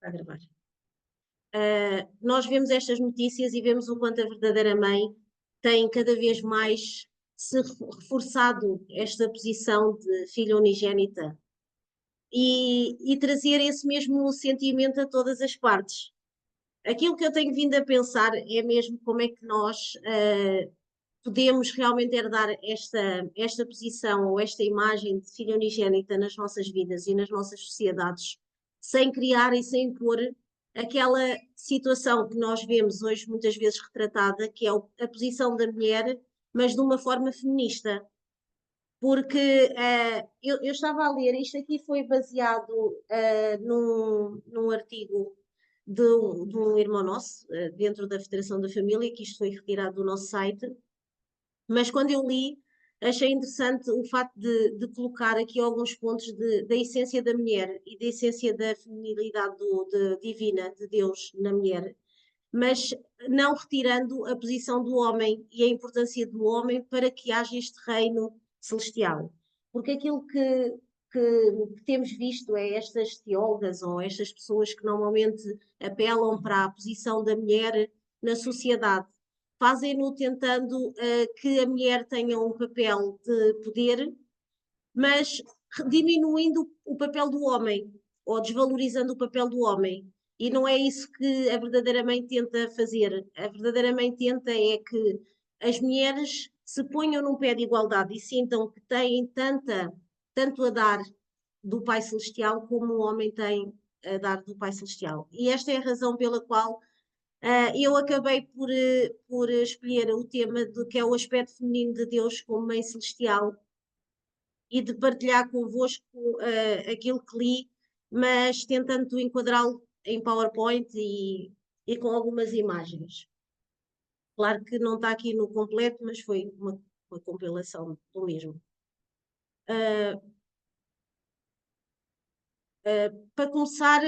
a gravar. Nós vemos estas notícias e vemos o quanto a verdadeira mãe tem cada vez mais se reforçado esta posição de filha unigênita e trazer esse mesmo sentimento a todas as partes. Aquilo que eu tenho vindo a pensar é mesmo como é que nós podemos realmente herdar esta posição ou esta imagem de filha unigênita nas nossas vidas e nas nossas sociedades, sem criar e sem impor aquela situação que nós vemos hoje muitas vezes retratada, que é a posição da mulher, mas de uma forma feminista. Porque eu estava a ler, isto aqui foi baseado num artigo de um irmão nosso, dentro da Federação da Família, que isto foi retirado do nosso site, mas quando eu li, achei interessante o facto de colocar aqui alguns pontos da essência da mulher e da essência da feminilidade divina de Deus na mulher, mas não retirando a posição do homem e a importância do homem para que haja este reino celestial. Porque aquilo que temos visto é estas teólogas ou estas pessoas que normalmente apelam para a posição da mulher na sociedade, fazem-no tentando que a mulher tenha um papel de poder, mas diminuindo o papel do homem, ou desvalorizando o papel do homem. E não é isso que a verdadeira mãe tenta fazer. A verdadeira mãe tenta é que as mulheres se ponham num pé de igualdade e sintam que têm tanto a dar do Pai Celestial como o homem tem a dar do Pai Celestial. E esta é a razão pela qual eu acabei por escolher o tema que é o aspecto feminino de Deus como Mãe Celestial e de partilhar convosco aquilo que li, mas tentando enquadrá-lo em PowerPoint e com algumas imagens. Claro que não está aqui no completo, mas foi uma compilação do mesmo. Para começar,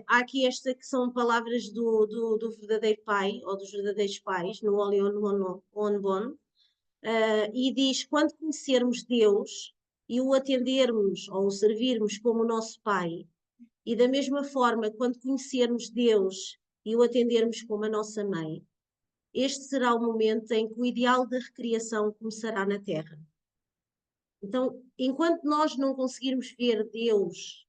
há aqui esta que são palavras do verdadeiro pai, ou dos verdadeiros pais, no Olion Onbon, e diz: quando conhecermos Deus e o atendermos ou o servirmos como o nosso pai, e da mesma forma, quando conhecermos Deus e o atendermos como a nossa mãe, este será o momento em que o ideal da recriação começará na Terra. Então, enquanto nós não conseguirmos ver Deus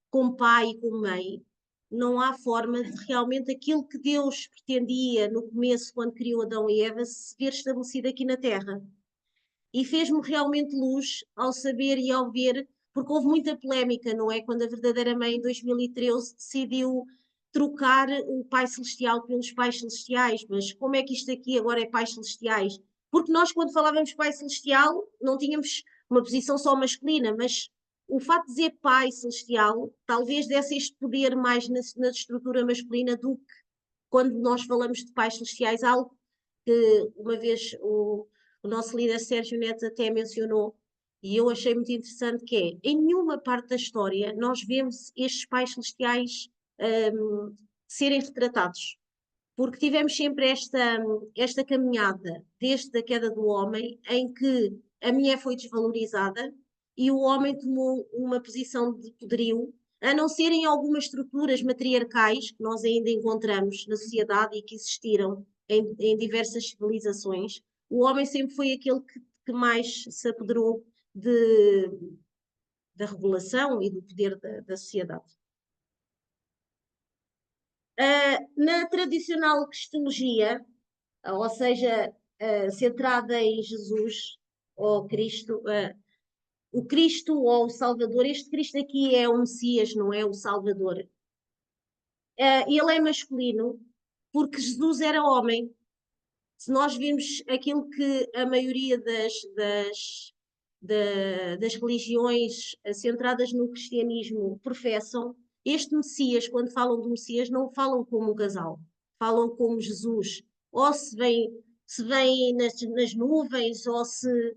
como pai e como mãe, não há forma de realmente aquilo que Deus pretendia no começo, quando criou Adão e Eva, se ver estabelecido aqui na Terra. E fez-me realmente luz ao saber e ao ver, porque houve muita polémica, não é? Quando a verdadeira mãe, em 2013, decidiu trocar o Pai Celestial pelos Pais Celestiais. Mas como é que isto aqui agora é Pais Celestiais? Porque nós, quando falávamos Pai Celestial, não tínhamos uma posição só masculina, mas o facto de dizer Pai Celestial talvez desse este poder mais na estrutura masculina do que quando nós falamos de Pais Celestiais, algo que uma vez o nosso líder Sérgio Neto até mencionou, e eu achei muito interessante, que é, em nenhuma parte da história nós vemos estes pais celestiais serem retratados, porque tivemos sempre esta caminhada, desde a queda do homem, em que a mulher foi desvalorizada e o homem tomou uma posição de poderio, a não ser em algumas estruturas matriarcais que nós ainda encontramos na sociedade e que existiram em diversas civilizações. O homem sempre foi aquele que mais se apoderou da regulação e do poder da sociedade. Na tradicional cristologia, ou seja, centrada em Jesus ou Cristo, o Cristo ou o Salvador, este Cristo aqui é o Messias, não é o Salvador. Ele é masculino porque Jesus era homem. Se nós vimos aquilo que a maioria das religiões centradas no cristianismo professam, este Messias, quando falam do Messias, não falam como um casal, falam como Jesus. Ou se vem nas nuvens, ou se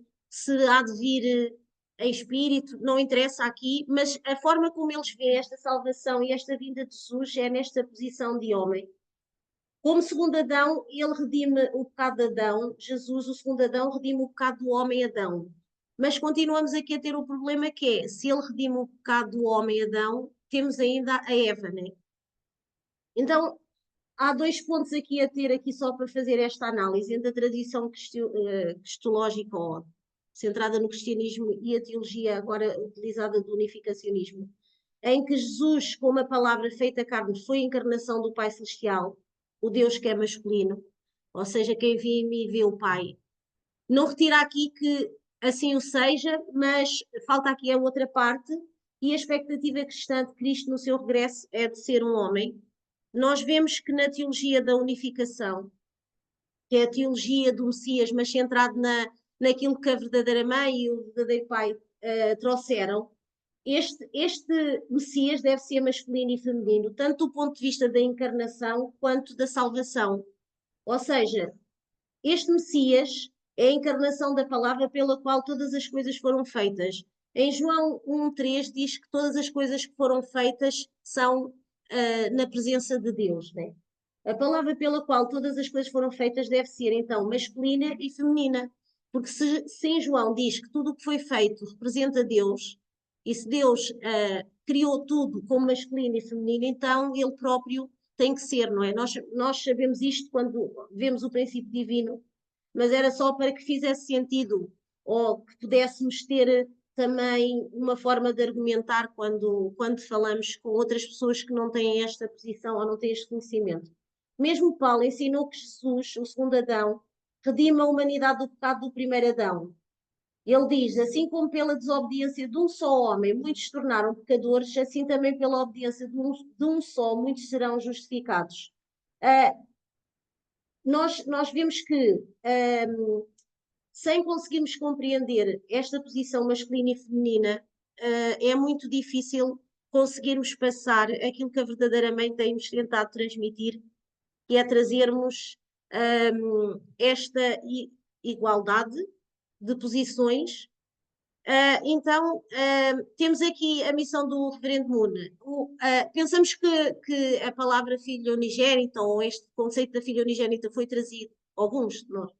há de vir em espírito, não interessa aqui, mas a forma como eles veem esta salvação e esta vinda de Jesus é nesta posição de homem. Como segundo Adão, ele redime o pecado de Adão, Jesus, o segundo Adão, redime o pecado do homem Adão. Mas continuamos aqui a ter o problema que é, se ele redime o pecado do homem Adão, temos ainda a Eva, né? Então, há dois pontos aqui a ter aqui só para fazer esta análise entre a tradição cristológica ou centrada no cristianismo e a teologia agora utilizada do unificacionismo, em que Jesus, como a palavra feita carne, foi a encarnação do Pai Celestial, o Deus que é masculino, ou seja, quem vê em mim vê o Pai. Não retira aqui que assim o seja, mas falta aqui a outra parte, e a expectativa cristã de Cristo no seu regresso é de ser um homem. Nós vemos que na teologia da unificação, que é a teologia do Messias, mas centrado naquilo que a verdadeira mãe e o verdadeiro pai trouxeram, este Messias deve ser masculino e feminino, tanto do ponto de vista da encarnação quanto da salvação. Ou seja, este Messias é a encarnação da palavra pela qual todas as coisas foram feitas. Em João 1,3 diz que todas as coisas que foram feitas são na presença de Deus, né? A palavra pela qual todas as coisas foram feitas deve ser, então, masculina e feminina. Porque se em João diz que tudo o que foi feito representa Deus, e se Deus criou tudo como masculino e feminino, então ele próprio tem que ser, não é? Nós sabemos isto quando vemos o princípio divino, mas era só para que fizesse sentido, ou que pudéssemos ter também uma forma de argumentar quando falamos com outras pessoas que não têm esta posição ou não têm este conhecimento. Mesmo Paulo ensinou que Jesus, o segundo Adão, redime a humanidade do pecado do primeiro Adão. Ele diz, assim como pela desobediência de um só homem muitos se tornaram pecadores, assim também pela obediência de um só muitos serão justificados. Nós vemos que, sem conseguirmos compreender esta posição masculina e feminina, é muito difícil conseguirmos passar aquilo que a verdadeira mãe tem-nos tentado transmitir, que é trazermos esta igualdade de posições. Então, temos aqui a missão do Reverendo Moon. Pensamos que a palavra filho unigênito, ou este conceito da filha unigênita foi trazido, alguns de nós,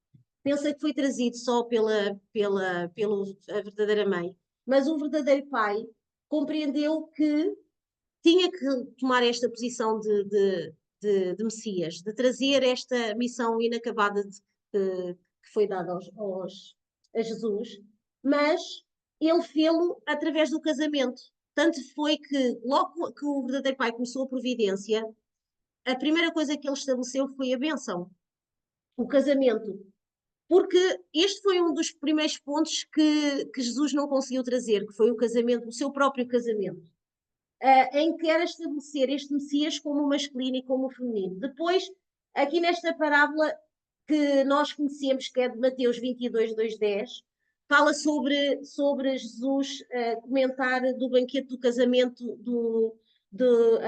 pensa que foi trazido só pela a verdadeira mãe, mas o verdadeiro pai compreendeu que tinha que tomar esta posição de Messias, de trazer esta missão inacabada que foi dada a Jesus, mas ele fê-lo através do casamento. Tanto foi que, logo que o verdadeiro pai começou a providência, a primeira coisa que ele estabeleceu foi a bênção, o casamento. Porque este foi um dos primeiros pontos que Jesus não conseguiu trazer, que foi o casamento, o seu próprio casamento, em que era estabelecer este Messias como masculino e como feminino. Depois, aqui nesta parábola que nós conhecemos, que é de Mateus 22, 2:10, fala sobre Jesus comentar do banquete do casamento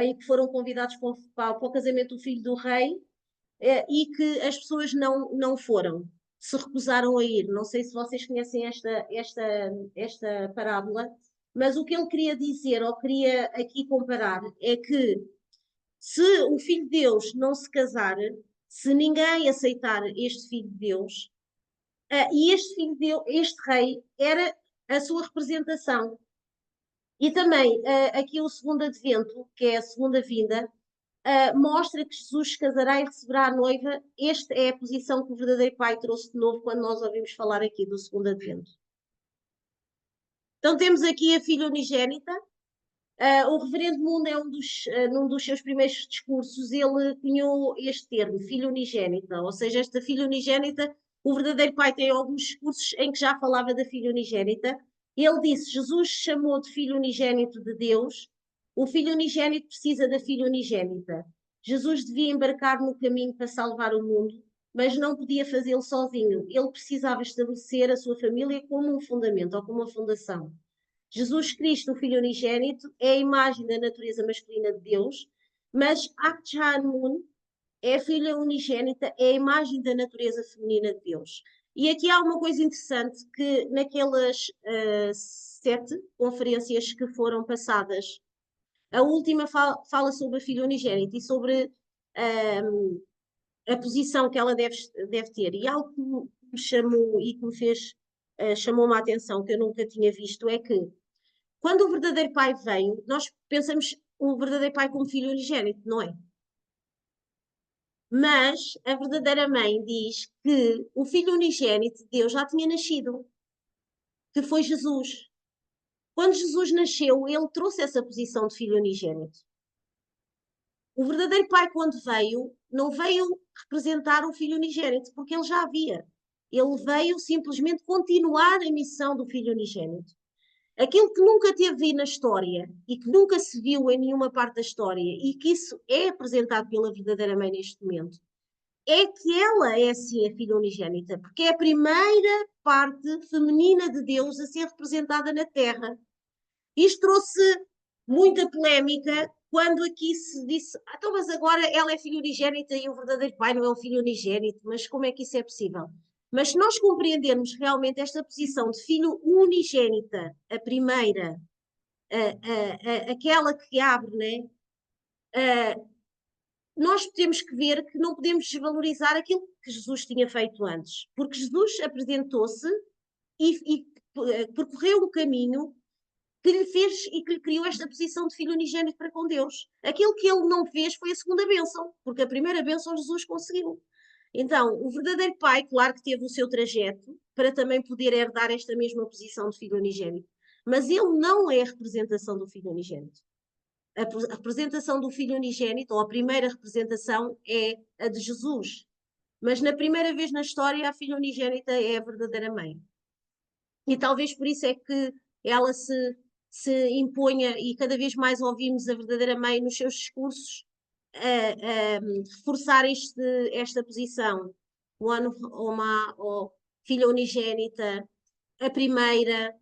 em que foram convidados para o casamento do filho do rei, e que as pessoas não foram, se recusaram a ir. Não sei se vocês conhecem esta parábola, mas o que ele queria dizer, ou queria aqui comparar, é que se o Filho de Deus não se casar, se ninguém aceitar este Filho de Deus, e este Filho de Deus, este rei, era a sua representação. E também aqui o segundo advento, que é a segunda vinda, mostra que Jesus se casará e receberá a noiva. Esta é a posição que o verdadeiro Pai trouxe de novo quando nós ouvimos falar aqui do segundo advento. Então temos aqui a filha unigênita. O Reverendo Moon é num dos seus primeiros discursos, ele cunhou este termo, filha unigênita, ou seja, esta filha unigênita, o verdadeiro pai tem alguns discursos em que já falava da filha unigênita. Ele disse, Jesus chamou de filho unigênito de Deus, o filho unigênito precisa da filha unigênita. Jesus devia embarcar no caminho para salvar o mundo, mas não podia fazê-lo sozinho. Ele precisava estabelecer a sua família como um fundamento, ou como uma fundação. Jesus Cristo, o Filho unigênito, é a imagem da natureza masculina de Deus, mas Akchanmun é a filha unigênita, é a imagem da natureza feminina de Deus. E aqui há uma coisa interessante, que naquelas 7 conferências que foram passadas, a última fala sobre a filha unigênita e sobre a posição que ela deve ter. E algo que me chamou e que me fez, chamou-me a atenção, que eu nunca tinha visto, é que quando o verdadeiro pai veio, nós pensamos o verdadeiro pai como filho unigênito, não é? Mas a verdadeira mãe diz que o filho unigênito de Deus já tinha nascido, que foi Jesus. Quando Jesus nasceu, ele trouxe essa posição de filho unigênito. O verdadeiro pai, quando veio, não veio representar o filho unigênito, porque ele já havia. Ele veio simplesmente continuar a missão do filho unigênito. Aquilo que nunca teve na história e que nunca se viu em nenhuma parte da história e que isso é apresentado pela verdadeira mãe neste momento, é que ela é sim a filha unigênita, porque é a primeira parte feminina de Deus a ser representada na Terra. Isto trouxe muita polémica quando aqui se disse, então, mas agora ela é filha unigênita e o verdadeiro pai não é o filho unigênito, mas como é que isso é possível? Mas se nós compreendermos realmente esta posição de filho unigênita, a primeira, aquela que abre, né? Nós temos que ver que não podemos desvalorizar aquilo que Jesus tinha feito antes, porque Jesus apresentou-se e percorreu um caminho que lhe fez e que lhe criou esta posição de filho unigênito para com Deus. Aquilo que ele não fez foi a segunda bênção, porque a primeira bênção Jesus conseguiu. Então, o verdadeiro pai, claro que teve o seu trajeto para também poder herdar esta mesma posição de filho unigênito, mas ele não é a representação do filho unigênito. A representação do filho unigênito, ou a primeira representação, é a de Jesus. Mas na primeira vez na história, a filha unigênita é a verdadeira mãe. E talvez por isso é que ela se imponha, e cada vez mais ouvimos a verdadeira mãe nos seus discursos a reforçar esta posição. One Oma, ou filha unigênita, a primeira,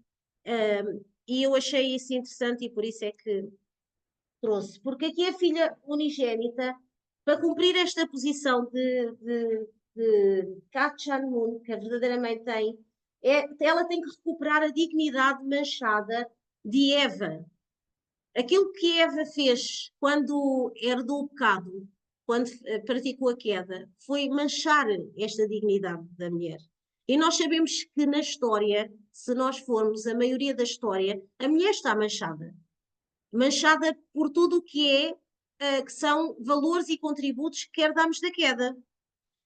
e eu achei isso interessante e por isso é que trouxe. Porque aqui a filha unigênita, para cumprir esta posição de Kachanmun, que a verdadeira mãe tem, ela tem que recuperar a dignidade manchada de Eva. Aquilo que Eva fez quando herdou o pecado, quando praticou a queda, foi manchar esta dignidade da mulher. E nós sabemos que na história, se nós formos a maioria da história, a mulher está manchada. Manchada por tudo o que são valores e contributos que herdamos da queda.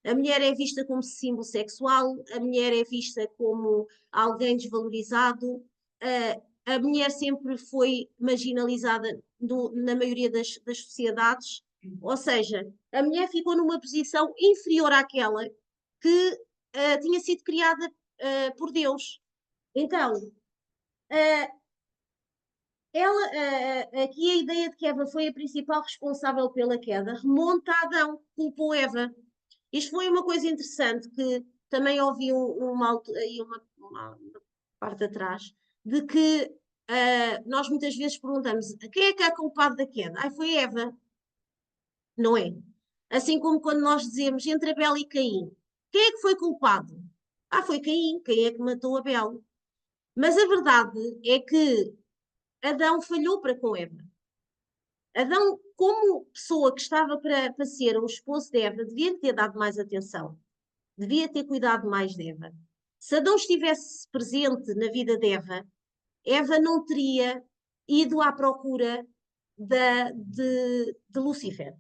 A mulher é vista como símbolo sexual, a mulher é vista como alguém desvalorizado, a mulher sempre foi marginalizada na maioria das sociedades, ou seja, a mulher ficou numa posição inferior àquela que tinha sido criada por Deus. Então, aqui a ideia de que Eva foi a principal responsável pela queda remonta a Adão, culpou Eva. Isto foi uma coisa interessante que também ouvi uma parte atrás, de que nós muitas vezes perguntamos quem é que é culpado da queda? Ai, foi Eva, não é? Assim como quando nós dizemos entre Abel e Caim, quem é que foi culpado? Ah, foi Caim, Caim é que matou Abel. Mas a verdade é que Adão falhou para com Eva. Adão, como pessoa que estava para ser o esposo de Eva, devia ter dado mais atenção, devia ter cuidado mais de Eva. Se Adão estivesse presente na vida de Eva, Eva não teria ido à procura de Lúcifer.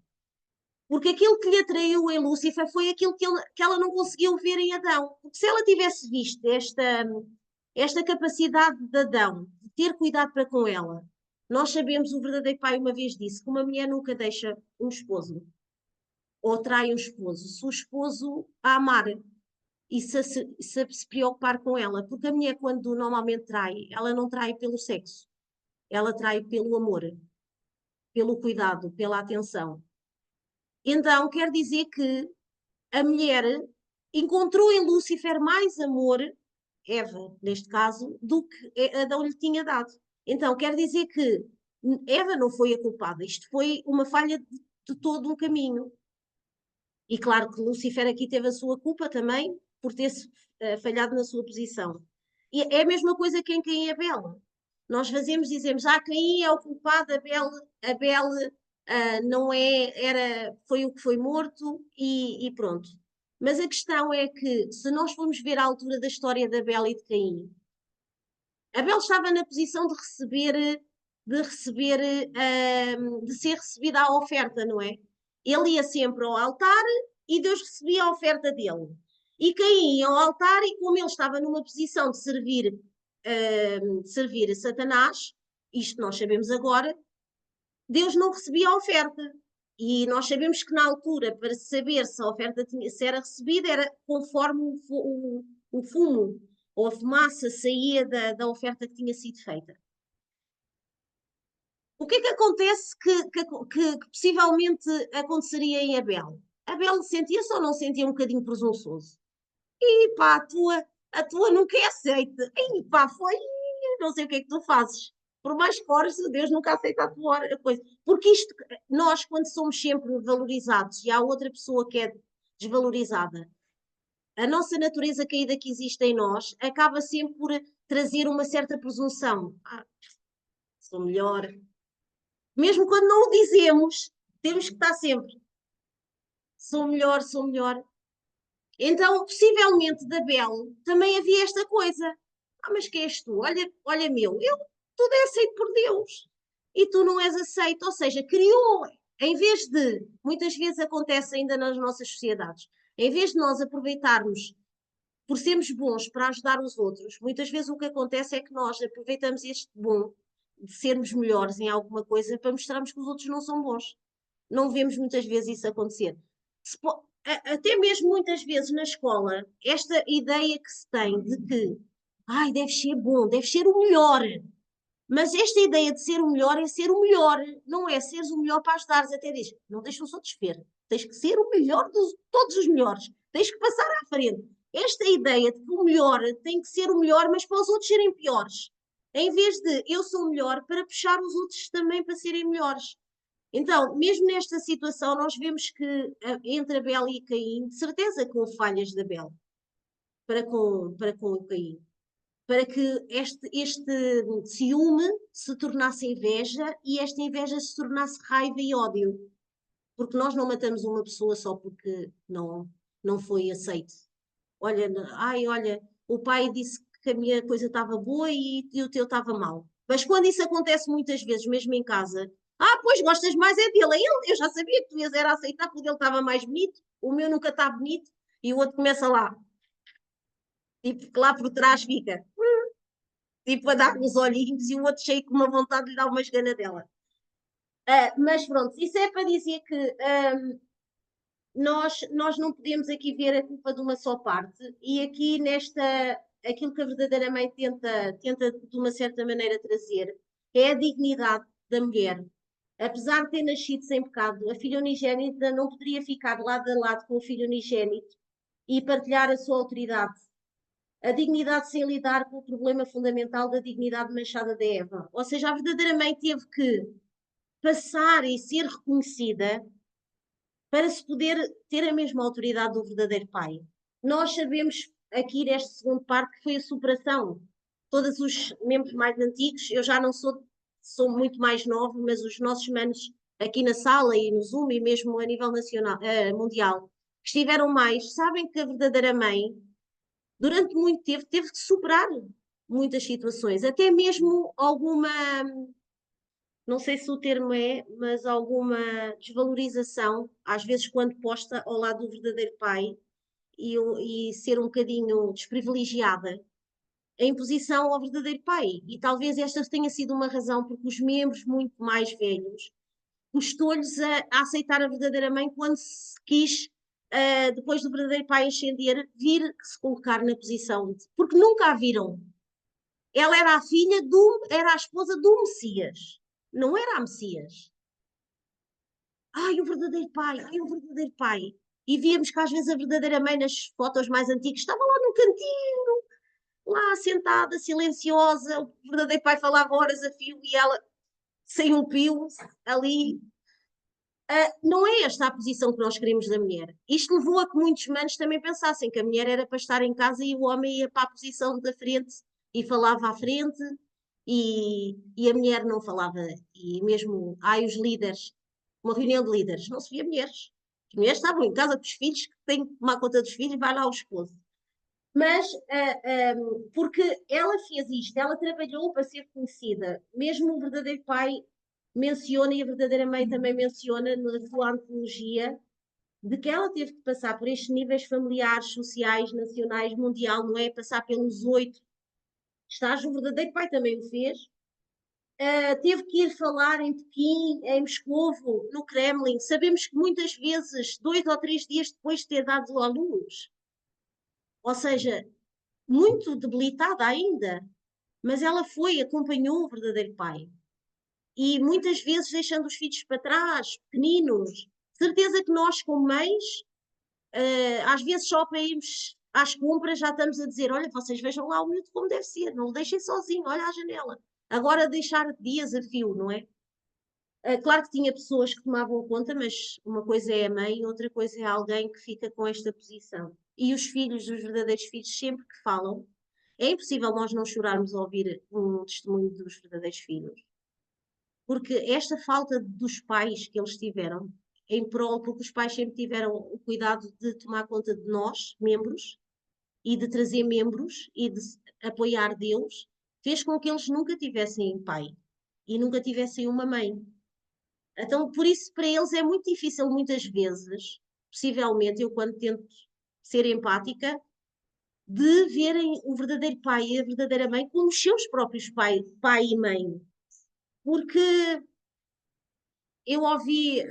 Porque aquilo que lhe atraiu em Lúcifer foi aquilo que ela não conseguiu ver em Adão. Porque se ela tivesse visto esta capacidade de Adão de ter cuidado para com ela, nós sabemos, o verdadeiro pai uma vez disse que uma mulher nunca deixa um esposo ou trai um esposo se o esposo a amar e se preocupar com ela, porque a mulher quando normalmente trai, ela não trai pelo sexo, ela trai pelo amor, pelo cuidado, pela atenção. Então quer dizer que a mulher encontrou em Lúcifer mais amor, Eva, neste caso, do que Adão lhe tinha dado. Então, quer dizer que Eva não foi a culpada, isto foi uma falha de todo um caminho. E claro que Lúcifer aqui teve a sua culpa também por ter falhado na sua posição. E é a mesma coisa que em Caim e Abel. Nós dizemos, Caim é o culpado, Abel não é, foi o que foi morto e pronto. Mas a questão é que, se nós formos ver a altura da história de Abel e de Caim, Abel estava na posição de receber de receber, de ser recebida a oferta, não é? Ele ia sempre ao altar e Deus recebia a oferta dele. E quem ia ao altar, e como ele estava numa posição de servir a Satanás, isto nós sabemos agora, Deus não recebia a oferta. E nós sabemos que na altura, para saber se a oferta se era recebida, era conforme o fumo ou a fumaça saía da oferta que tinha sido feita. O que é que acontece que possivelmente aconteceria em Abel? Abel sentia-se ou não sentia um bocadinho presunçoso? E pá, a tua nunca é aceita. E pá, foi, não sei o que é que tu fazes. Por mais que ores, Deus nunca aceita a tua coisa. Porque isto, nós, quando somos sempre valorizados e há outra pessoa que é desvalorizada, a nossa natureza caída que existe em nós acaba sempre por trazer uma certa presunção. Ah, sou melhor. Mesmo quando não o dizemos, temos que estar sempre. Sou melhor, sou melhor. Então, possivelmente, da Bel também havia esta coisa. Ah, mas quem és tu? Olha, olha meu, tudo é aceito por Deus e tu não és aceito. Ou seja, criou, em vez de, muitas vezes acontece ainda nas nossas sociedades, em vez de nós aproveitarmos por sermos bons para ajudar os outros, muitas vezes o que acontece é que nós aproveitamos este bom de sermos melhores em alguma coisa para mostrarmos que os outros não são bons. Não vemos muitas vezes isso acontecer. Até mesmo muitas vezes na escola, esta ideia que se tem de que ai, deves ser bom, deves ser o melhor. Mas esta ideia de ser o melhor é ser o melhor, não é seres o melhor para ajudares. Até diz, não deixa os outros ver. Tens que ser o melhor de todos os melhores. Tens que passar à frente. Esta ideia de que o melhor tem que ser o melhor, mas para os outros serem piores. Em vez de eu sou o melhor, para puxar os outros também para serem melhores. Então, mesmo nesta situação, nós vemos que entre Abel e Caim, de certeza que houve falhas de Abel para com o Caim, para que este ciúme se tornasse inveja e esta inveja se tornasse raiva e ódio. Porque nós não matamos uma pessoa só porque não foi aceito. Olha, ai, olha, o pai disse que a minha coisa estava boa e o teu estava mal. Mas quando isso acontece muitas vezes, mesmo em casa, pois gostas mais é dele, é ele. Eu já sabia que tu ias era aceitar porque ele estava mais bonito, o meu nunca está bonito, e o outro começa lá, tipo, que lá por trás fica, tipo, a dar uns olhinhos e o outro cheio com uma vontade de lhe dar uma esganadela. Mas pronto, isso é para dizer que nós não podemos aqui ver a culpa de uma só parte, e aqui aquilo que a verdadeira mãe tenta de uma certa maneira trazer é a dignidade da mulher. Apesar de ter nascido sem pecado, a filha unigênita não poderia ficar lado a lado com o filho unigênito e partilhar a sua autoridade. A dignidade sem lidar com o problema fundamental da dignidade manchada de Eva. Ou seja, a verdadeira mãe teve que passar e ser reconhecida para se poder ter a mesma autoridade do verdadeiro pai. Nós sabemos aqui nesta segunda parte que foi a superação. Todos os membros mais antigos, eu já não sou muito mais nova, mas os nossos manos aqui na sala e no Zoom e mesmo a nível nacional, mundial, que estiveram mais, sabem que a verdadeira mãe, durante muito tempo, teve que superar muitas situações, até mesmo alguma, não sei se o termo é, mas alguma desvalorização, às vezes quando posta ao lado do verdadeiro pai e ser um bocadinho desprivilegiada em posição ao verdadeiro pai. E talvez esta tenha sido uma razão porque os membros muito mais velhos custou-lhes a aceitar a verdadeira mãe quando se quis, depois do verdadeiro pai ascender, vir se colocar na posição de, porque nunca a viram. Ela era a filha era a esposa do Messias, não era a Messias. Ai, o verdadeiro pai, ai, o verdadeiro pai. E víamos que às vezes a verdadeira mãe nas fotos mais antigas estava lá no cantinho, lá sentada, silenciosa. O verdadeiro pai falava horas a fio e ela sem um pio ali. Não é esta a posição que nós queremos da mulher. Isto levou a que muitos manos também pensassem que a mulher era para estar em casa e o homem ia para a posição da frente e falava à frente e a mulher não falava. E mesmo, os líderes, uma reunião de líderes, não se via mulheres. As mulheres estavam em casa com os filhos, que têm que tomar conta dos filhos, vai lá o esposo. Mas porque ela fez isto, ela trabalhou para ser conhecida. Mesmo o verdadeiro pai menciona e a verdadeira mãe também menciona na sua antologia de que ela teve que passar por estes níveis familiares, sociais, nacionais, mundial, não é? Passar pelos 8 estágios. O verdadeiro pai também o fez. Teve que ir falar em Pequim, em Moscovo, no Kremlin. Sabemos que muitas vezes, 2 ou 3 dias depois de ter dado à luz, ou seja, muito debilitada ainda, mas ela foi, acompanhou o verdadeiro pai. E muitas vezes deixando os filhos para trás, pequeninos. Certeza que nós, como mães, às vezes só para irmos às compras já estamos a dizer: olha, vocês vejam lá o miúdo como deve ser, não o deixem sozinho, olha à janela. Agora deixar dias a fio, não é? Claro que tinha pessoas que tomavam conta, mas uma coisa é a mãe, outra coisa é alguém que fica com esta posição. E os filhos, os verdadeiros filhos, sempre que falam, é impossível nós não chorarmos ao ouvir um testemunho dos verdadeiros filhos, porque esta falta dos pais que eles tiveram, em prol, porque os pais sempre tiveram o cuidado de tomar conta de nós, membros, e de trazer membros e de apoiar Deus, fez com que eles nunca tivessem pai e nunca tivessem uma mãe. Então, por isso, para eles é muito difícil, muitas vezes, possivelmente, eu quando tento ser empática, de verem o verdadeiro pai e a verdadeira mãe como os seus próprios pai e mãe. Porque eu ouvi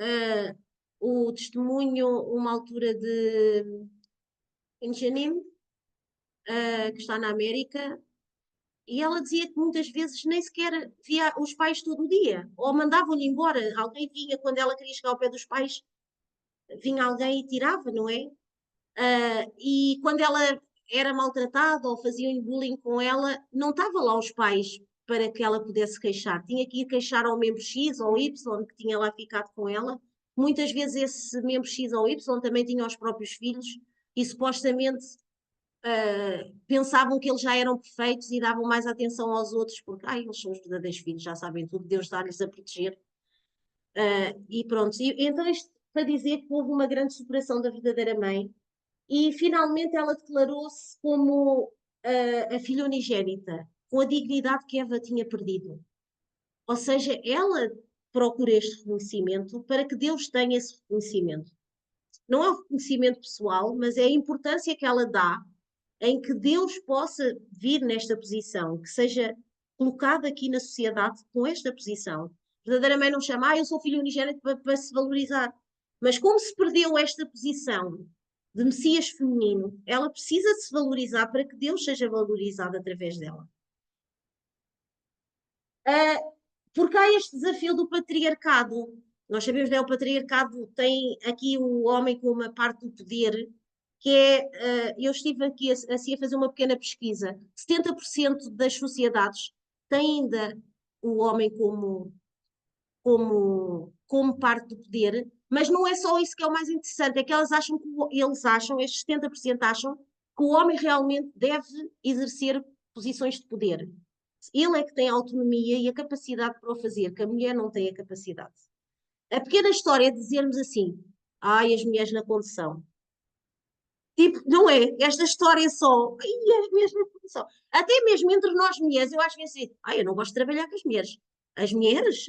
o testemunho, uma altura de Enjanim, que está na América, e ela dizia que muitas vezes nem sequer via os pais todo o dia, ou mandavam-lhe embora. Alguém vinha, quando ela queria chegar ao pé dos pais, vinha alguém e tirava, não é? E quando ela era maltratada ou faziam bullying com ela, não estavam lá os pais para que ela pudesse queixar. Tinha que ir queixar ao membro X ou Y que tinha lá ficado com ela. Muitas vezes esse membro X ou Y também tinha os próprios filhos e supostamente pensavam que eles já eram perfeitos e davam mais atenção aos outros porque eles são os verdadeiros filhos, já sabem tudo, Deus dá-lhes a proteger. E pronto, então isto para dizer que houve uma grande superação da verdadeira mãe e finalmente ela declarou-se como a filha unigênita, com a dignidade que Eva tinha perdido. Ou seja, ela procura este reconhecimento para que Deus tenha esse reconhecimento. Não é o reconhecimento pessoal, mas é a importância que ela dá em que Deus possa vir nesta posição, que seja colocado aqui na sociedade com esta posição. Verdadeiramente não chama, eu sou filho unigênito para se valorizar. Mas como se perdeu esta posição de Messias feminino, ela precisa se valorizar para que Deus seja valorizado através dela. Porque há este desafio do patriarcado. Nós sabemos, né, o patriarcado tem aqui o homem com uma parte do poder, que é, eu estive aqui assim a fazer uma pequena pesquisa, 70% das sociedades têm ainda o homem como parte do poder, mas não é só isso que é o mais interessante, é que eles acham, estes 70% acham, que o homem realmente deve exercer posições de poder. Ele é que tem a autonomia e a capacidade para o fazer, que a mulher não tem a capacidade. A pequena história é dizermos assim: as mulheres na condução. Tipo, não é? Esta história só. Ai, as mulheres na condução. Até mesmo entre nós mulheres, eu acho que assim: eu não gosto de trabalhar com as mulheres. As mulheres,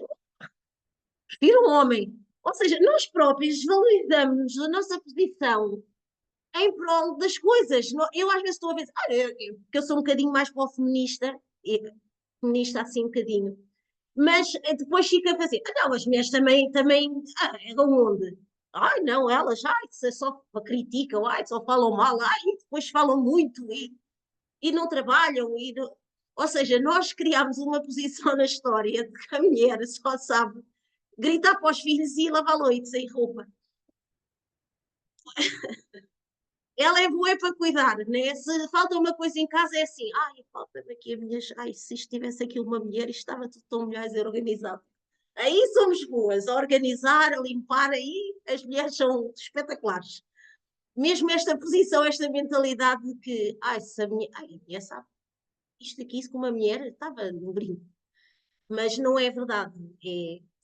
prefiro um homem. Ou seja, nós próprios valorizamos a nossa posição em prol das coisas. Eu às vezes estou a ver, porque eu sou um bocadinho mais para o feminista, feminista assim um bocadinho. Mas depois fica a fazer, não, as mulheres também, é onde? Não, elas, só criticam, só falam mal, e depois falam muito e não trabalham. Ou seja, nós criámos uma posição na história de que a mulher só sabe gritar para os filhos e lavar leite sem roupa. Ela é boa para cuidar, né? Se falta uma coisa em casa, é assim, falta-me aqui a minha. Se isto tivesse aqui uma mulher, isto estava tudo tão melhor organizado. Aí somos boas, a organizar, a limpar, aí as mulheres são espetaculares. Mesmo esta posição, esta mentalidade de que, se a mulher sabe isto aqui, isso com uma mulher, estava no brinco. Mas não é verdade.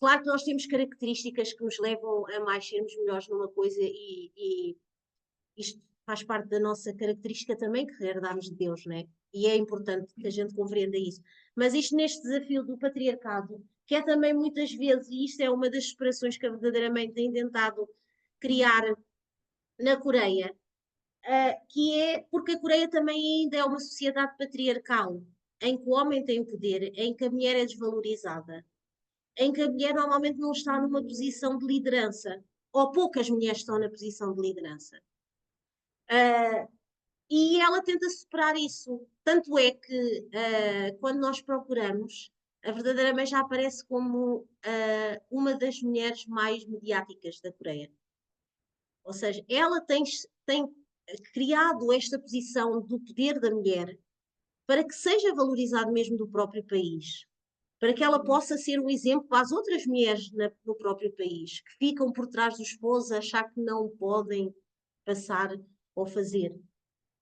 Claro que nós temos características que nos levam a mais sermos melhores numa coisa e isto faz parte da nossa característica também, que herdámos de Deus, não é? E é importante que a gente compreenda isso. Mas isto neste desafio do patriarcado, que é também muitas vezes, e isto é uma das separações que a verdadeiramente tem tentado criar na Coreia, que é porque a Coreia também ainda é uma sociedade patriarcal, em que o homem tem o poder, em que a mulher é desvalorizada, em que a mulher normalmente não está numa posição de liderança, ou poucas mulheres estão na posição de liderança. E ela tenta superar isso. Tanto é que quando nós procuramos, a verdadeira mãe já aparece como uma das mulheres mais mediáticas da Coreia. Ou seja, ela tem criado esta posição do poder da mulher para que seja valorizado mesmo do próprio país, para que ela possa ser um exemplo para as outras mulheres no próprio país, que ficam por trás do esposo a achar que não podem passar ou fazer.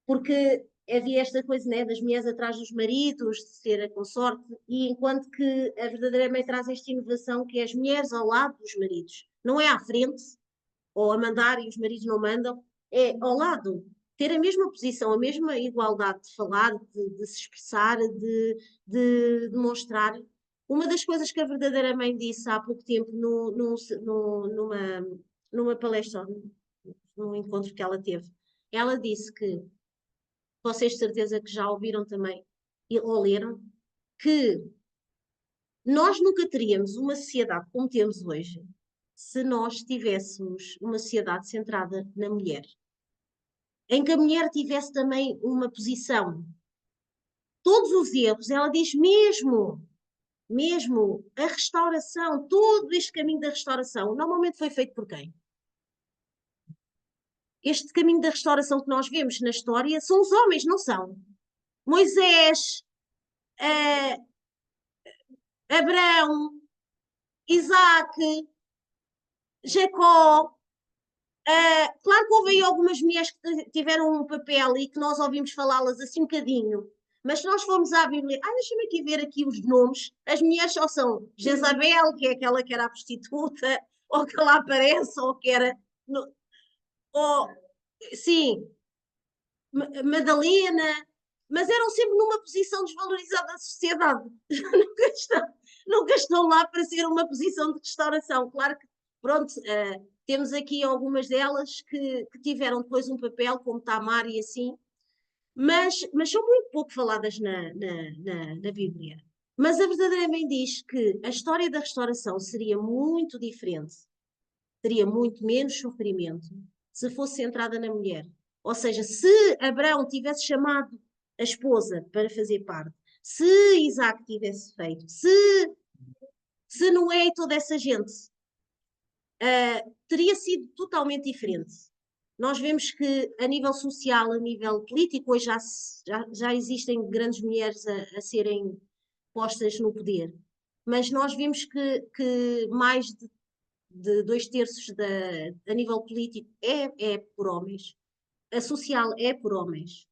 Porque havia esta coisa, né, das mulheres atrás dos maridos, de ser a consorte, e enquanto que a verdadeira mãe traz esta inovação que é as mulheres ao lado dos maridos, não é à frente, ou a mandar e os maridos não mandam, é ao lado, ter a mesma posição, a mesma igualdade de falar, de se expressar, de demonstrar. Uma das coisas que a verdadeira mãe disse há pouco tempo numa palestra, num encontro que ela teve, ela disse que, vocês de certeza que já ouviram também ou leram, que nós nunca teríamos uma sociedade como temos hoje se nós tivéssemos uma sociedade centrada na mulher, em que a mulher tivesse também uma posição. Todos os erros, ela diz mesmo a restauração, todo este caminho da restauração, normalmente foi feito por quem? Este caminho da restauração que nós vemos na história são os homens, não são? Moisés, Abraão, Isaac, Jacó. Claro que houve aí algumas mulheres que tiveram um papel e que nós ouvimos falá-las assim um bocadinho, mas se nós formos à Bíblia, deixa-me aqui ver aqui os nomes, as mulheres só são Jezabel, que é aquela que era a prostituta, ou que lá aparece, ou que era, ou, sim, Madalena, mas eram sempre numa posição desvalorizada da sociedade, nunca estão lá para ser uma posição de restauração, claro que, pronto, temos aqui algumas delas que tiveram depois um papel, como Tamar e assim, mas são muito pouco faladas na Bíblia. Mas a verdadeira mãe diz que a história da restauração seria muito diferente, teria muito menos sofrimento se fosse centrada na mulher. Ou seja, se Abraão tivesse chamado a esposa para fazer parte, se Isaac tivesse feito, se Noé e toda essa gente teria sido totalmente diferente. Nós vemos que a nível social, a nível político, hoje já existem grandes mulheres a serem postas no poder, mas nós vemos que mais de 2/3 a nível político é por homens, a social é por homens.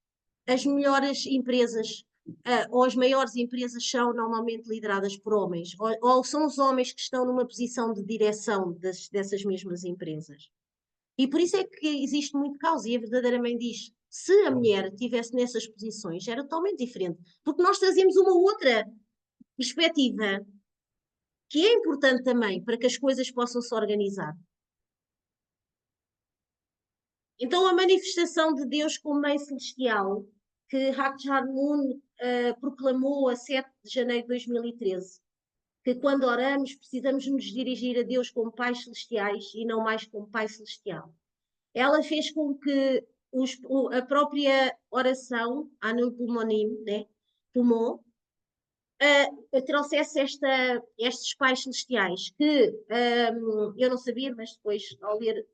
As melhores empresas ou as maiores empresas são normalmente lideradas por homens, ou são os homens que estão numa posição de direção dessas mesmas empresas. E por isso é que existe muito caos, e a verdadeira mãe diz, se a mulher estivesse nessas posições, era totalmente diferente, porque nós trazemos uma outra perspectiva, que é importante também para que as coisas possam se organizar. Então, a manifestação de Deus como Mãe Celestial, que Hak Moon proclamou a 7 de janeiro de 2013, que quando oramos precisamos nos dirigir a Deus como pais celestiais e não mais como Pai Celestial. Ela fez com que a própria oração, Anul Pulmonim, né, Pulmon, trouxesse estes pais celestiais, que eu não sabia, mas depois ao ler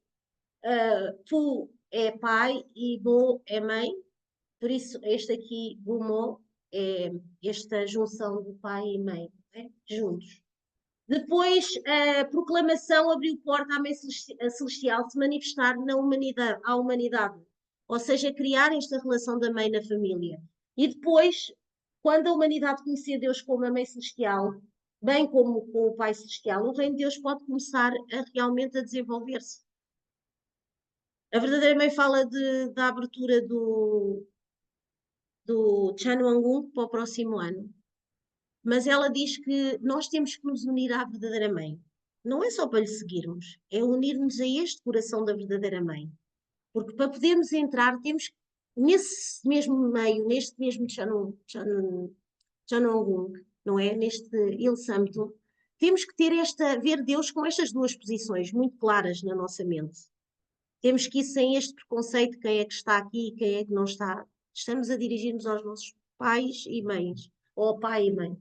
Tu é pai e Bo é mãe, por isso este aqui, Bumo, é esta junção de pai e mãe, né? Juntos. Depois, a proclamação abriu porta à Mãe Celestial se manifestar na humanidade, à humanidade, ou seja, criar esta relação da mãe na família. E depois, quando a humanidade conhecer Deus como a Mãe Celestial, bem como com o Pai Celestial, o Reino de Deus pode começar a realmente a desenvolver-se. A verdadeira mãe fala da abertura do Chunwang para o próximo ano, mas ela diz que nós temos que nos unir à verdadeira mãe. Não é só para lhe seguirmos, é unir-nos a este coração da verdadeira mãe. Porque para podermos entrar, temos que, nesse mesmo meio, neste mesmo Chanong, não é? Neste Il Samto, temos que ter ver Deus com estas duas posições muito claras na nossa mente. Temos que ir sem este preconceito de quem é que está aqui e quem é que não está. Estamos a dirigir-nos aos nossos pais e mães, ou ao pai e mãe.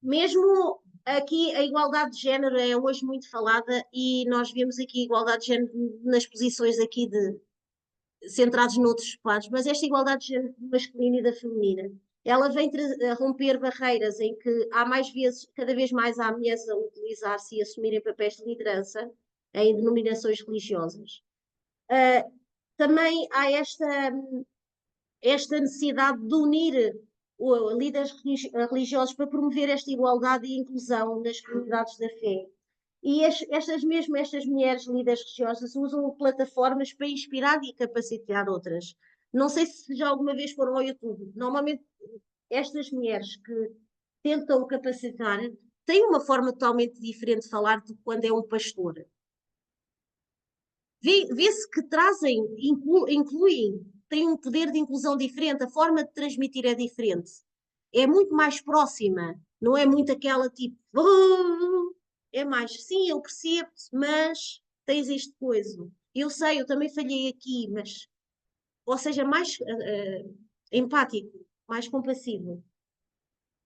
Mesmo aqui a igualdade de género é hoje muito falada e nós vemos aqui a igualdade de género nas posições aqui centrados noutros quadros, mas esta igualdade de género masculina e da feminina, ela vem a romper barreiras em que há mais vezes, cada vez mais há mulheres a utilizar-se e assumirem papéis de liderança em denominações religiosas. Também há esta necessidade de unir líderes religiosos para promover esta igualdade e inclusão nas comunidades da fé. E estas mulheres líderes religiosas usam plataformas para inspirar e capacitar outras. Não sei se já alguma vez foram ao YouTube. Normalmente, estas mulheres que tentam capacitar têm uma forma totalmente diferente de falar do que quando é um pastor. Vê-se que incluem, têm um poder de inclusão diferente, a forma de transmitir é diferente. É muito mais próxima, não é muito aquela tipo. É mais, sim, eu percebo, mas tens isto coisa. Eu sei, eu também falhei aqui, mas. Ou seja, mais empático, mais compassivo.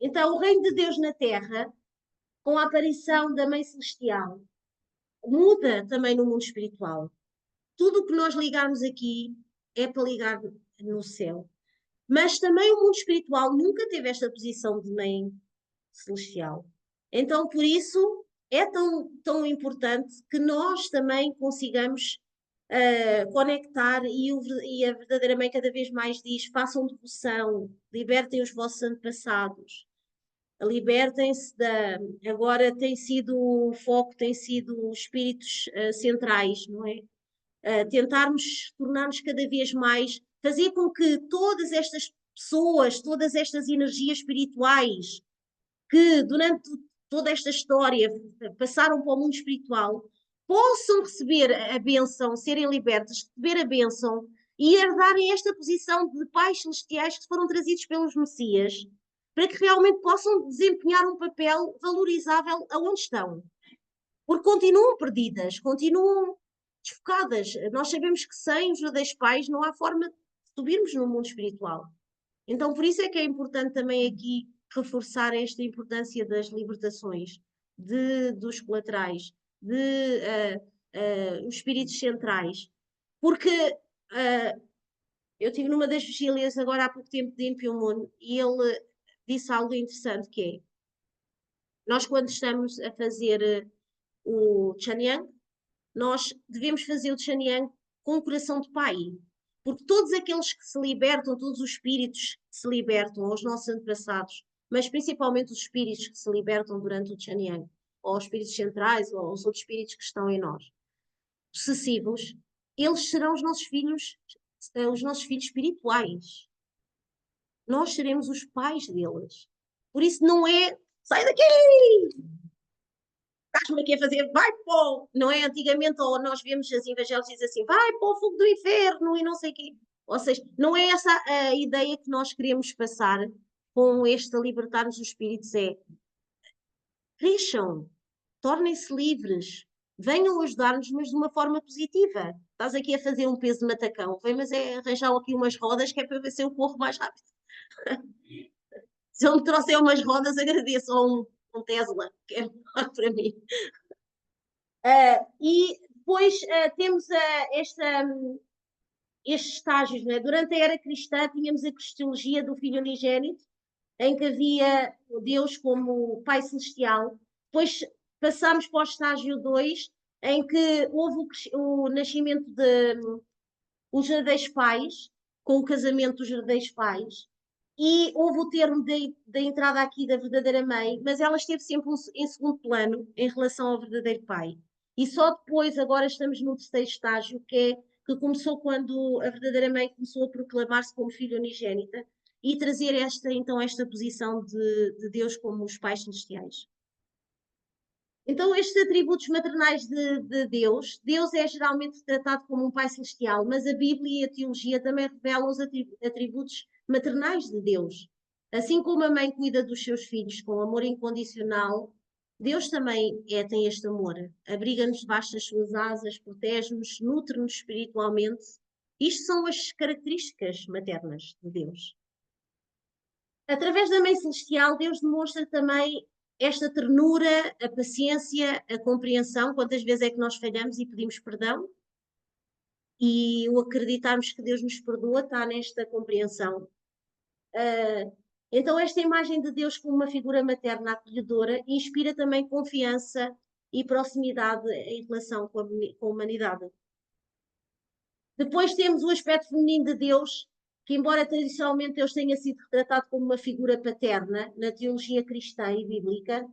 Então, o reino de Deus na Terra, com a aparição da Mãe Celestial, muda também no mundo espiritual. Tudo o que nós ligarmos aqui é para ligar no céu. Mas também o mundo espiritual nunca teve esta posição de mãe celestial. Então, por isso, é tão importante que nós também consigamos conectar e a verdadeira mãe cada vez mais diz: façam devoção, libertem os vossos antepassados, libertem-se da. Agora tem sido o foco, tem sido os espíritos centrais, não é? Tentarmos tornar-nos cada vez mais, fazer com que todas estas pessoas, todas estas energias espirituais que durante toda esta história passaram para o mundo espiritual, possam receber a bênção, serem libertas, receber a bênção e herdarem esta posição de pais celestiais que foram trazidos pelos Messias, para que realmente possam desempenhar um papel valorizável aonde estão. Porque continuam perdidas, continuam desfocadas. Nós sabemos que sem os verdadeiros pais não há forma de subirmos no mundo espiritual. Então, por isso é que é importante também aqui reforçar esta importância das libertações, dos colaterais, os espíritos centrais. Porque eu estive numa das vigílias agora há pouco tempo de Impiumun e ele disse algo interessante que é, nós quando estamos a fazer o Chanyang, nós devemos fazer o Chanyang com o coração de pai. Porque todos aqueles que se libertam, todos os espíritos que se libertam, os nossos antepassados, mas principalmente os espíritos que se libertam durante o Chanyang, ou os espíritos centrais, ou os outros espíritos que estão em nós, sucessivos, eles serão os nossos filhos espirituais. Nós seremos os pais deles. Por isso não é, sai daqui! Estás-me aqui a fazer, vai pô! Não é antigamente, ou nós vemos as evangélicas dizer assim, vai para o fogo do inferno e não sei o quê. Ou seja, não é essa a ideia que nós queremos passar com este libertar-nos dos espíritos, é cresçam, tornem-se livres, venham ajudar-nos, mas de uma forma positiva. Estás aqui a fazer um peso de matacão, vem, mas é arranjar aqui umas rodas que é para ver se eu corro mais rápido. Se eu me trouxer umas rodas, agradeço, ou um Tesla, que é melhor para mim. E depois temos estes estágios. Né? Durante a era cristã, tínhamos a cristologia do Filho Unigênito, em que havia Deus como Pai Celestial. Depois passámos para o estágio 2, em que houve o nascimento de os verdadeiros pais, com o casamento dos verdadeiros pais. E houve o termo da entrada aqui da verdadeira mãe, mas ela esteve sempre em segundo plano em relação ao verdadeiro pai. E só depois, agora estamos no terceiro estágio, que começou quando a verdadeira mãe começou a proclamar-se como filha unigênita e trazer esta posição de Deus como os pais celestiais. Então, estes atributos maternais de Deus, Deus é geralmente tratado como um pai celestial, mas a Bíblia e a teologia também revelam os atributos maternais de Deus. Assim como a mãe cuida dos seus filhos com amor incondicional, Deus também tem este amor. Abriga-nos debaixo das suas asas, protege-nos, nutre-nos espiritualmente. Isto são as características maternas de Deus. Através da Mãe Celestial, Deus demonstra também esta ternura, a paciência, a compreensão. Quantas vezes é que nós falhamos e pedimos perdão? E o acreditarmos que Deus nos perdoa está nesta compreensão. Então, esta imagem de Deus como uma figura materna acolhedora inspira também confiança e proximidade em relação com a humanidade. Depois temos o aspecto feminino de Deus, que embora tradicionalmente Deus tenha sido retratado como uma figura paterna na teologia cristã e bíblica,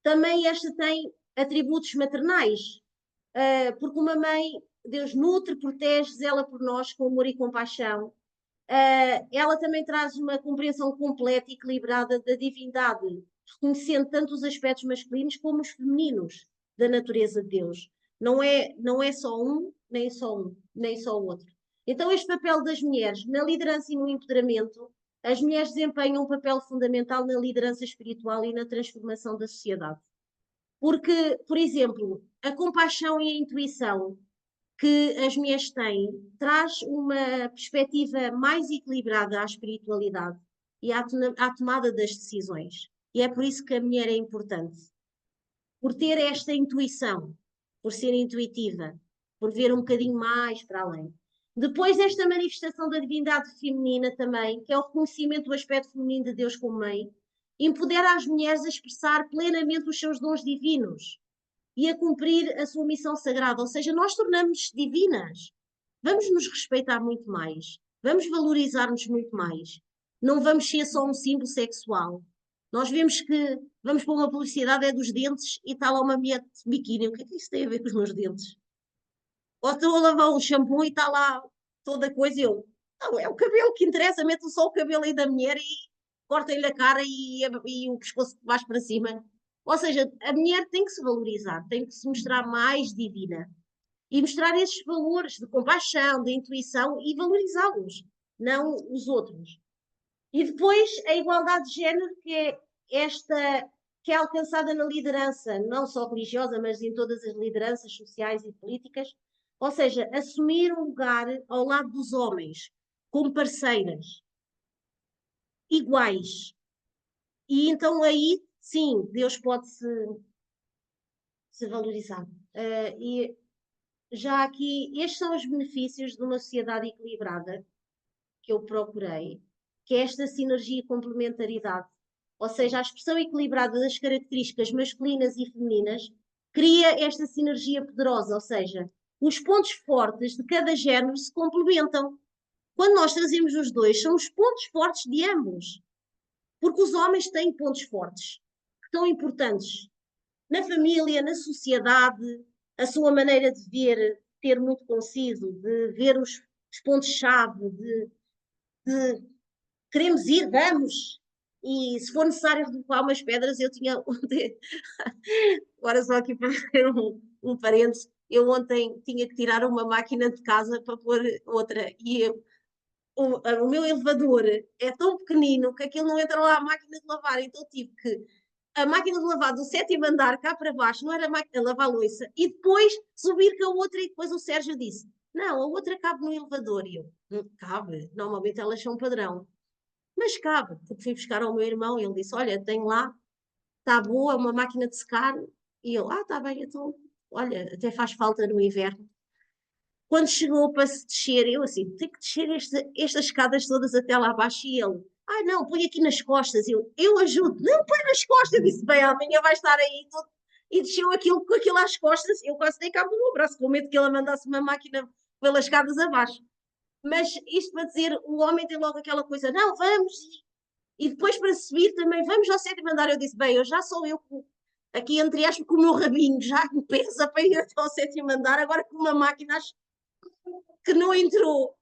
também esta tem atributos maternais, porque uma mãe, Deus nutre, protege, zela por nós com amor e compaixão. Ela também traz uma compreensão completa e equilibrada da divindade, reconhecendo tanto os aspectos masculinos como os femininos da natureza de Deus. Não é só um, nem só o outro. Então, este papel das mulheres na liderança e no empoderamento, as mulheres desempenham um papel fundamental na liderança espiritual e na transformação da sociedade. Porque, por exemplo, a compaixão e a intuição que as mulheres têm traz uma perspectiva mais equilibrada à espiritualidade e à tomada das decisões. E é por isso que a mulher é importante. Por ter esta intuição, por ser intuitiva, por ver um bocadinho mais para além. Depois esta manifestação da divindade feminina também, que é o reconhecimento do aspecto feminino de Deus como mãe, empodera as mulheres a expressar plenamente os seus dons divinos e a cumprir a sua missão sagrada. Ou seja, nós tornamos-nos divinas. Vamos nos respeitar muito mais. Vamos valorizar-nos muito mais. Não vamos ser só um símbolo sexual. Nós vemos que vamos para uma publicidade é dos dentes e está lá uma mulher de biquíni. O que é que isso tem a ver com os meus dentes? Ou estou a lavar um shampoo e está lá toda a coisa e eu... Não, é o cabelo que interessa. Metam só o cabelo aí da mulher e cortem-lhe a cara e o pescoço de baixo para cima. Ou seja, a mulher tem que se valorizar, tem que se mostrar mais divina e mostrar esses valores de compaixão, de intuição e valorizá-los, não os outros. E depois a igualdade de género, que é alcançada na liderança, não só religiosa, mas em todas as lideranças sociais e políticas, ou seja, assumir um lugar ao lado dos homens, como parceiras, iguais. E então aí, sim, Deus pode se valorizar. E já aqui, estes são os benefícios de uma sociedade equilibrada que eu procurei, que é esta sinergia e complementaridade. Ou seja, a expressão equilibrada das características masculinas e femininas cria esta sinergia poderosa, ou seja, os pontos fortes de cada género se complementam. Quando nós trazemos os dois, são os pontos fortes de ambos. Porque os homens têm pontos fortes, que são importantes na família, na sociedade, a sua maneira de ver, ter muito conciso, de ver os pontos-chave, de queremos ir, vamos. E se for necessário derrubar umas pedras, eu tinha ontem, agora só aqui para fazer um parênteses, eu ontem tinha que tirar uma máquina de casa para pôr outra, e o meu elevador é tão pequenino que aquilo não entra lá a máquina de lavar, então tive que a máquina de lavar do sétimo andar cá para baixo, não era a máquina de lavar louça, e depois subir com a outra, e depois o Sérgio disse, não, a outra cabe no elevador, e eu, cabe, normalmente elas são padrão, mas cabe, porque fui buscar ao meu irmão, e ele disse, olha, tenho lá, está boa, uma máquina de secar, e eu, está bem, então, olha, até faz falta no inverno. Quando chegou para se descer, eu assim, tenho que descer estas escadas todas até lá abaixo, e ele, não, põe aqui nas costas. Eu ajudo. Não, põe nas costas. Eu disse, bem, amanhã vai estar aí todo. E desceu aquilo com aquilo às costas. Eu quase dei cabo do meu braço, com medo que ela mandasse uma máquina pelas escadas abaixo. Mas isto para dizer, o homem tem logo aquela coisa, não, vamos. E depois para subir também, vamos ao sétimo andar. Eu disse, bem, eu já sou eu aqui entre aspas, com o meu rabinho já me pesa para ir até ao sétimo andar, agora com uma máquina acho que não entrou.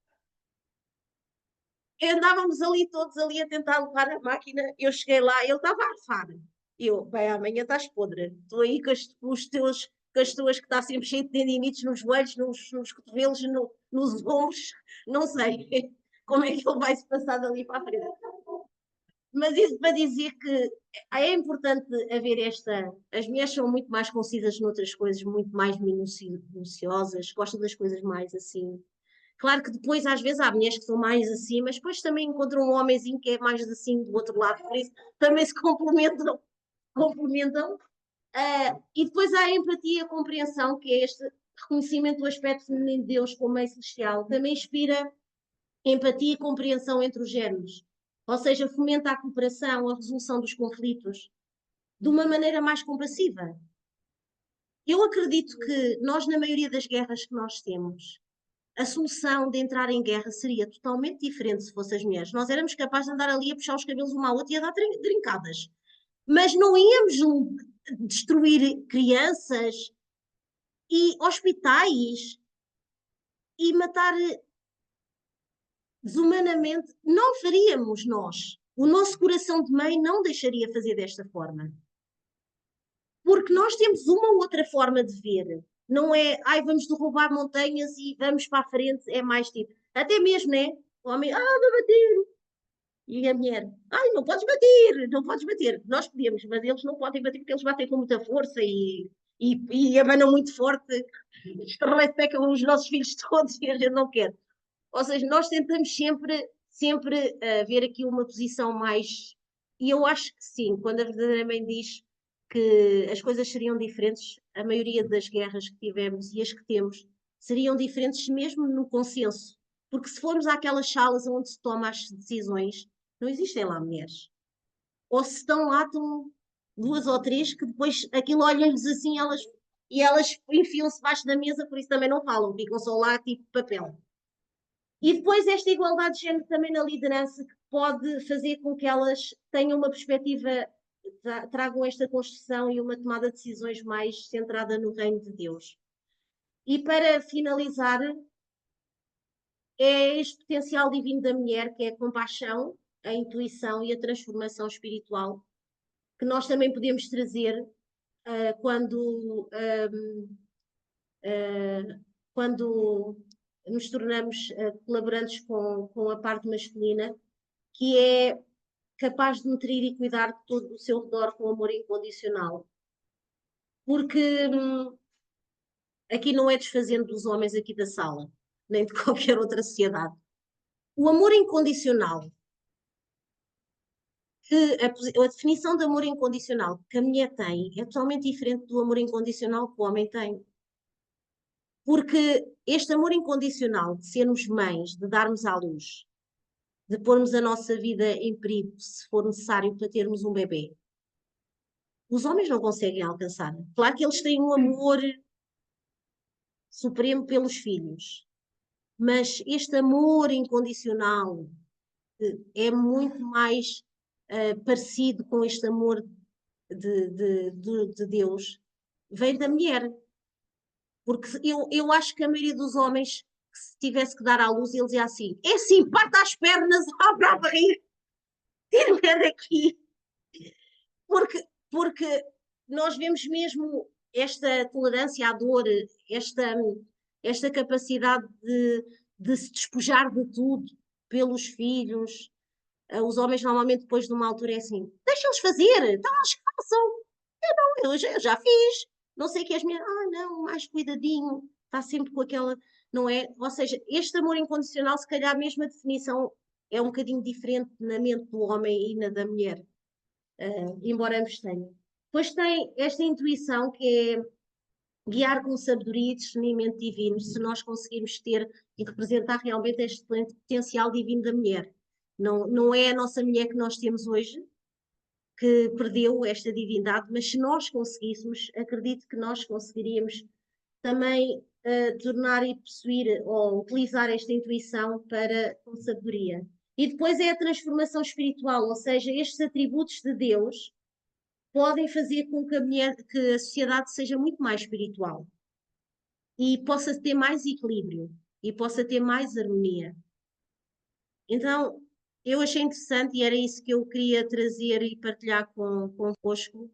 Andávamos ali todos ali a tentar levar a máquina, eu cheguei lá, ele estava a arfar. Eu, bem, amanhã estás podre. Estou aí com os teus, com as tuas que está sempre cheio de tendinites nos joelhos, nos cotovelos, nos ombros, não sei como é que ele vai se passar dali para a frente. Mas isso para dizer que é importante haver esta. As mulheres são muito mais concisas noutras coisas, muito mais minuciosas, gostam das coisas mais assim. Claro que depois, às vezes, há mulheres que são mais assim, mas depois também encontram um homenzinho que é mais assim do outro lado, por isso também se complementam. complementam. E depois há a empatia e a compreensão, que é este reconhecimento do aspecto feminino de Deus como meio celestial, também inspira empatia e compreensão entre os géneros. Ou seja, fomenta a cooperação, a resolução dos conflitos de uma maneira mais compassiva. Eu acredito que nós, na maioria das guerras que nós temos, a solução de entrar em guerra seria totalmente diferente se fossem as mulheres. Nós éramos capazes de andar ali a puxar os cabelos uma à outra e a dar drincadas. Mas não íamos destruir crianças e hospitais e matar desumanamente. Não faríamos nós. O nosso coração de mãe não deixaria fazer desta forma. Porque nós temos uma ou outra forma de ver. Não é, ai, vamos derrubar montanhas e vamos para a frente, é mais tipo. Até mesmo, né? O homem, vai bater. E a mulher, ai, não podes bater, não podes bater. Nós podemos, mas eles não podem bater porque eles batem com muita força e abanam muito forte, estrepecam os nossos filhos todos e a gente não quer. Ou seja, nós tentamos sempre ver aqui uma posição mais. E eu acho que sim, quando a verdadeira mãe diz que as coisas seriam diferentes, a maioria das guerras que tivemos e as que temos seriam diferentes mesmo no consenso. Porque se formos àquelas salas onde se toma as decisões, não existem lá mulheres. Ou se estão lá, estão duas ou três que depois aquilo olham-lhes assim e elas enfiam-se debaixo da mesa, por isso também não falam, ficam só lá tipo papel. E depois esta igualdade de género também na liderança, que pode fazer com que elas tenham uma perspectiva, tragam esta construção e uma tomada de decisões mais centrada no reino de Deus. E para finalizar, é este potencial divino da mulher, que é a compaixão, a intuição e a transformação espiritual, que nós também podemos trazer quando, quando nos tornamos colaborantes com a parte masculina, que é capaz de nutrir e cuidar de todo o seu redor com amor incondicional. Porque aqui não é desfazendo dos homens aqui da sala, nem de qualquer outra sociedade. O amor incondicional, a definição de amor incondicional que a mulher tem é totalmente diferente do amor incondicional que o homem tem. Porque este amor incondicional de sermos mães, de darmos à luz, de pormos a nossa vida em perigo se for necessário para termos um bebê, os homens não conseguem alcançar. Claro que eles têm um amor supremo pelos filhos, mas este amor incondicional é muito mais parecido com este amor de Deus, vem da mulher. Porque eu acho que a maioria dos homens, que se tivesse que dar à luz, eles iam assim: é assim, parta as pernas, abre a barriga, tira-me daqui. Porque, porque nós vemos mesmo esta tolerância à dor, esta, esta capacidade de se despojar de tudo pelos filhos. Os homens normalmente depois de uma altura é assim, deixa-los fazer, então eles façam. Eu já fiz, não sei o que as minhas, não, mais cuidadinho, está sempre com aquela, não é? Ou seja, este amor incondicional, se calhar mesmo a definição é um bocadinho diferente na mente do homem e na da mulher, embora ambos tenham. Depois tem esta intuição que é guiar com sabedoria e discernimento divino, se nós conseguirmos ter e representar realmente este potencial divino da mulher. Não é a nossa mulher que nós temos hoje, que perdeu esta divindade, mas se nós conseguíssemos, acredito que nós conseguiríamos também tornar e possuir ou utilizar esta intuição para com sabedoria. E depois é a transformação espiritual, ou seja, estes atributos de Deus podem fazer com que que a sociedade seja muito mais espiritual e possa ter mais equilíbrio e possa ter mais harmonia. Então, eu achei interessante e era isso que eu queria trazer e partilhar convosco,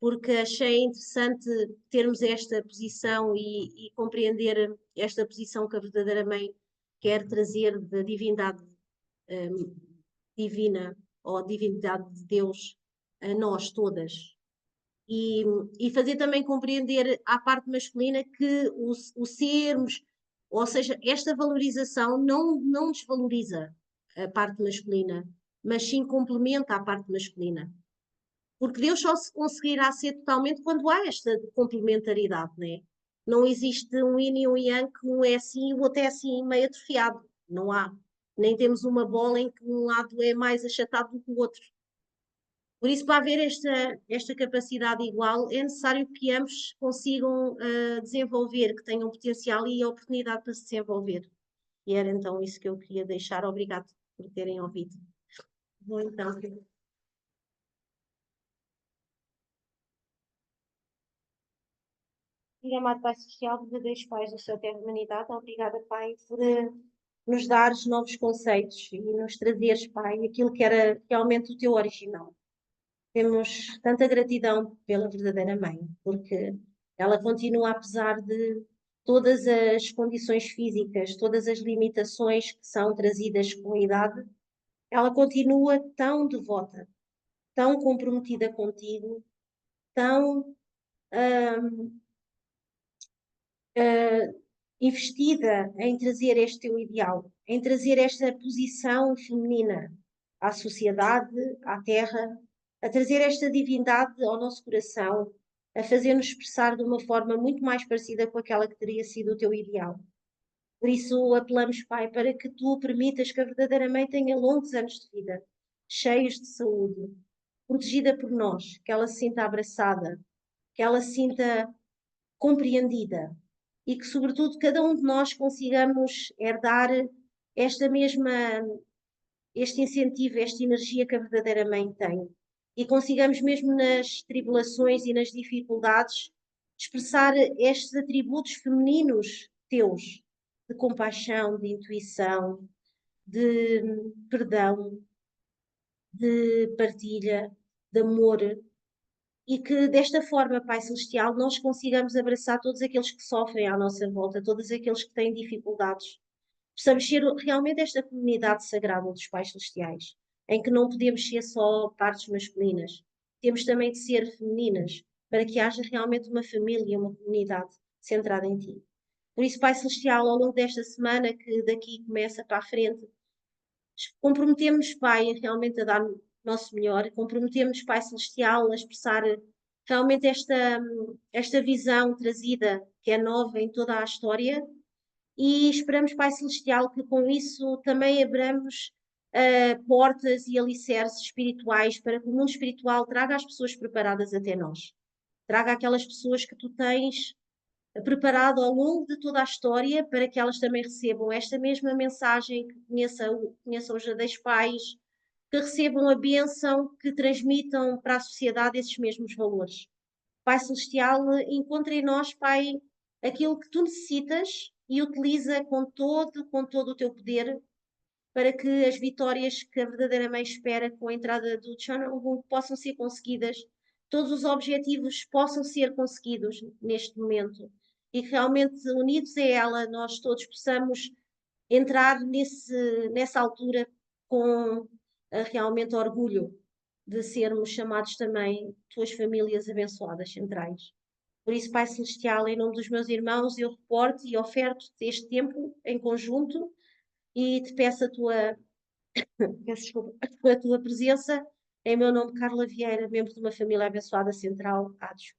porque achei interessante termos esta posição e compreender esta posição que a verdadeira mãe quer trazer da divindade divina ou divindade de Deus a nós todas. E, e fazer também compreender à parte masculina que o sermos, ou seja, esta valorização não desvaloriza a parte masculina, mas sim complementa a parte masculina. Porque Deus só se conseguirá ser totalmente quando há esta complementaridade, né? Não existe um yin e um yang, que um é assim e o outro é assim, meio atrofiado. Não há. Nem temos uma bola em que um lado é mais achatado do que o outro. Por isso, para haver esta capacidade igual, é necessário que ambos consigam desenvolver, que tenham potencial e oportunidade para se desenvolver. E era então isso que eu queria deixar. Obrigado por terem ouvido. Bom, então, Filho amado Pai Celestial, verdadeiros pais da sua terra humanidade, obrigada, Pai, por nos dares novos conceitos e nos trazeres, Pai, aquilo que era realmente o teu original. Temos tanta gratidão pela verdadeira mãe, porque ela continua, apesar de todas as condições físicas, todas as limitações que são trazidas com a idade, ela continua tão devota, tão comprometida contigo, tão investida em trazer este teu ideal, em trazer esta posição feminina à sociedade, à terra, a trazer esta divindade ao nosso coração, a fazer-nos expressar de uma forma muito mais parecida com aquela que teria sido o teu ideal. Por isso apelamos, Pai, para que tu permitas que a verdadeira mãe tenha longos anos de vida, cheios de saúde, protegida por nós, que ela se sinta abraçada, que ela se sinta compreendida e que, sobretudo, cada um de nós consigamos herdar esta mesma, este incentivo, esta energia que a verdadeira mãe tem e consigamos, mesmo nas tribulações e nas dificuldades, expressar estes atributos femininos teus, de compaixão, de intuição, de perdão, de partilha, de amor, e que desta forma, Pai Celestial, nós consigamos abraçar todos aqueles que sofrem à nossa volta, todos aqueles que têm dificuldades. Possamos ser realmente esta comunidade sagrada dos Pais Celestiais, em que não podemos ser só partes masculinas, temos também de ser femininas, para que haja realmente uma família, uma comunidade centrada em Ti. Por isso, Pai Celestial, ao longo desta semana, que daqui começa para a frente, comprometemos, Pai, realmente a dar o nosso melhor, comprometemos, Pai Celestial, a expressar realmente esta visão trazida, que é nova em toda a história, e esperamos, Pai Celestial, que com isso também abramos portas e alicerces espirituais para que o mundo espiritual traga as pessoas preparadas até nós. Traga aquelas pessoas que tu tens preparado ao longo de toda a história para que elas também recebam esta mesma mensagem, que conheçam os verdadeiros pais, que recebam a bênção, que transmitam para a sociedade esses mesmos valores. Pai Celestial, encontra em nós, Pai, aquilo que tu necessitas e utiliza com todo o teu poder para que as vitórias que a verdadeira mãe espera com a entrada do John possam ser conseguidas, todos os objetivos possam ser conseguidos neste momento e que realmente unidos a ela nós todos possamos entrar nessa altura com realmente orgulho de sermos chamados também tuas famílias abençoadas centrais. Por isso, Pai Celestial, em nome dos meus irmãos, eu reporto e oferto este tempo em conjunto e te peço peço desculpa, a tua presença. Em meu nome, Carla Vieira, membro de uma família abençoada central. Adeus.